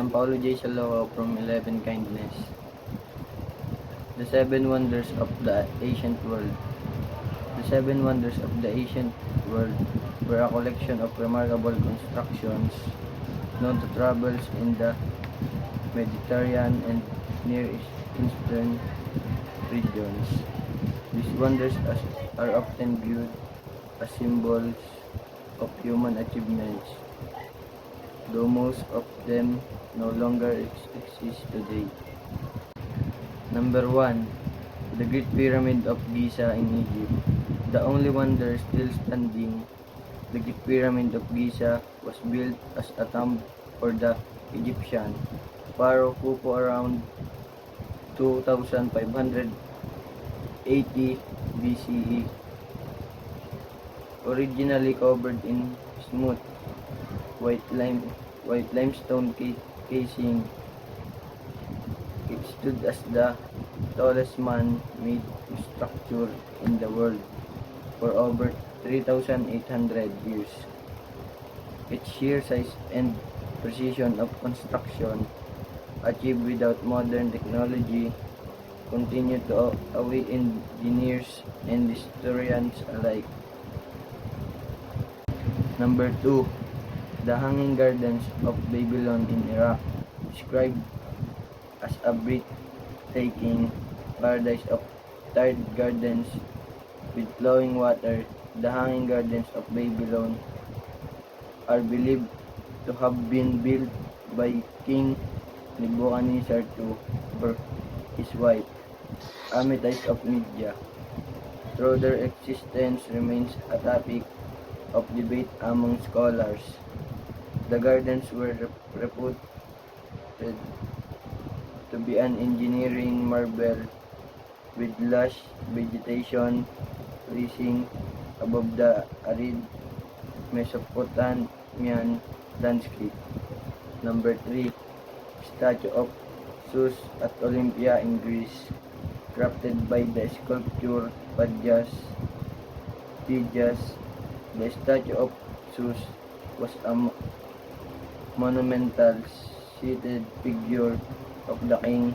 I'm Paulo J. Saloa from 11 Kindness. The Seven Wonders of the Ancient World. The Seven Wonders of the Ancient World were a collection of remarkable constructions known to travels in the Mediterranean and Near Eastern regions. These wonders are often viewed as symbols of human achievements, though most of them no longer exist today. Number 1. The Great Pyramid of Giza in Egypt. The only wonder still standing, the Great Pyramid of Giza was built as a tomb for the Egyptian Pharaoh Khufu around 2580 BCE. Originally covered in smooth white limestone casing, it stood as the tallest man-made structure in the world for over 3,800 years. Its sheer size and precision of construction, achieved without modern technology, continue to awe engineers and historians alike. Number 2. The Hanging Gardens of Babylon in Iraq, described as a breathtaking paradise of tiered gardens with flowing water. The Hanging Gardens of Babylon are believed to have been built by King Nebuchadnezzar II for his wife, Amenhotep of Media, though their existence remains a topic of debate among scholars. The gardens were reputed to be an engineering marvel, with lush vegetation rising above the arid Mesopotamian landscape. Number 3. Statue of Zeus at Olympia in Greece, crafted by the sculptor Phidias. The statue of Zeus was a monumental seated figure of the king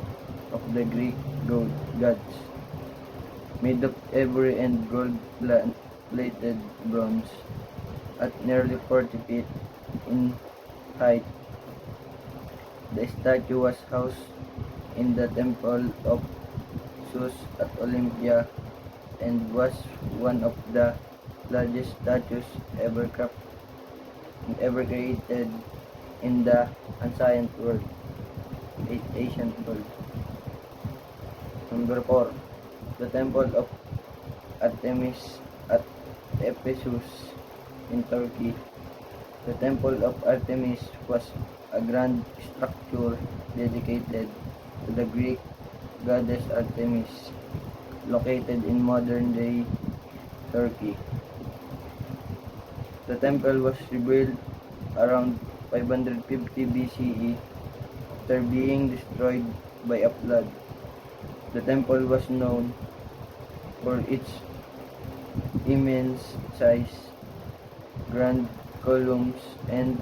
of the Greek gods, made of ivory and gold-plated bronze, at nearly 40 feet in height. The statue was housed in the Temple of Zeus at Olympia and was one of the largest statues ever created in the ancient world. Number 4. The Temple of Artemis at Ephesus in Turkey. The Temple of Artemis was a grand structure dedicated to the Greek goddess Artemis, located in modern-day Turkey. The temple was rebuilt around 550 BCE after being destroyed by a flood. The temple was known for its immense size, grand columns, and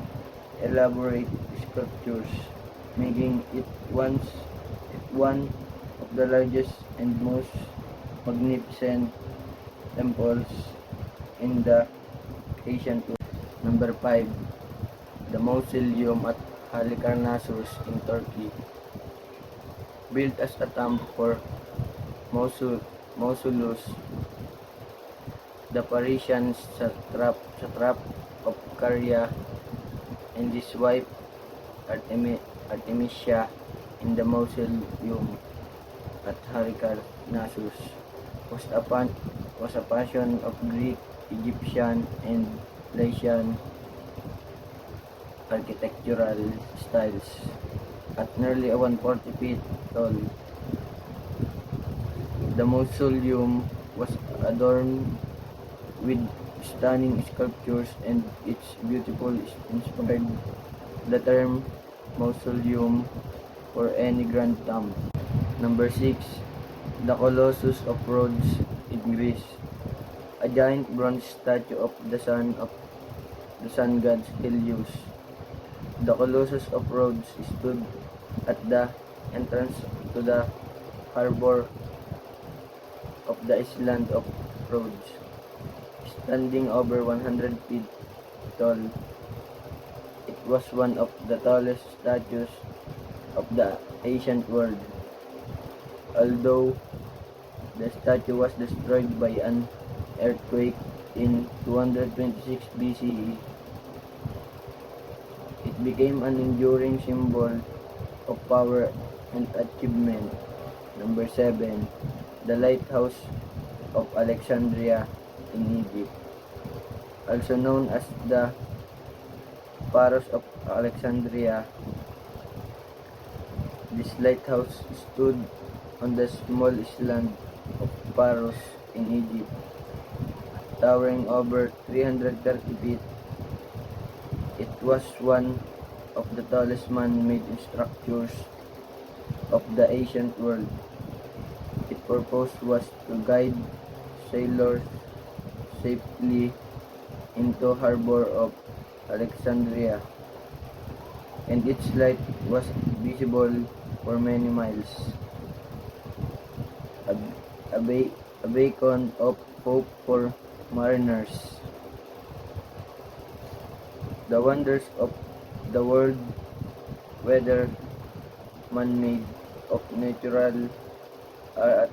elaborate sculptures, making it one of the largest and most magnificent temples in the ancient world. Number 5. The Mausoleum at Halikarnassus in Turkey, built as a tomb for Mausolus, the Parisian satrap of Caria, and his wife Artemisia. In the mausoleum at Halikarnassus was a passion of Greek, Egyptian, and Lycian architectural styles. At nearly 140 feet tall, the mausoleum was adorned with stunning sculptures, and its beautiful inspired the term mausoleum for any grand tomb. Number 6. The Colossus of Rhodes in Greece, a giant bronze statue of the sun god Helios, The Colossus of Rhodes stood at the entrance to the harbor of the island of Rhodes, standing over 100 feet tall. It was one of the tallest statues of the ancient world. Although the statue was destroyed by an earthquake in 226 BCE, it became an enduring symbol of power and achievement. Number 7. The Lighthouse of Alexandria in Egypt, also known as the Pharos of Alexandria. This lighthouse stood on the small island of Pharos in Egypt, towering over 330 feet. It was one of the tallest man-made structures of the ancient world. Its purpose was to guide sailors safely into harbor of Alexandria, and its light was visible for many miles. A beacon of hope for mariners. The wonders of the world, whether man-made or natural, are a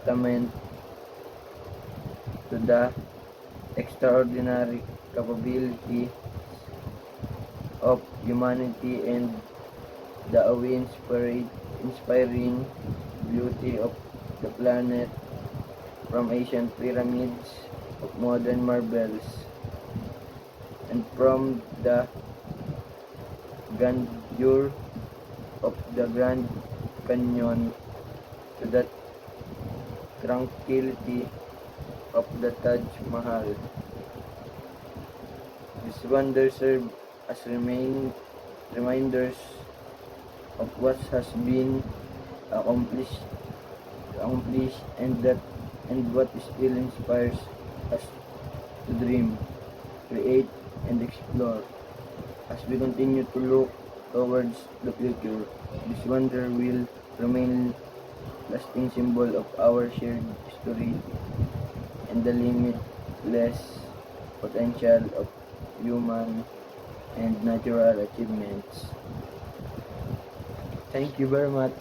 testament to the extraordinary capability of humanity and the awe-inspiring beauty of the planet, from ancient pyramids of modern marvels, and from the grandeur of the Grand Canyon to the tranquility of the Taj Mahal. These wonders serve as reminders of what has been accomplished and what still inspires us to dream, create, and explore. As we continue to look towards the future, this wonder will remain lasting symbol of our shared history and the limitless potential of human and natural achievements. Thank you very much.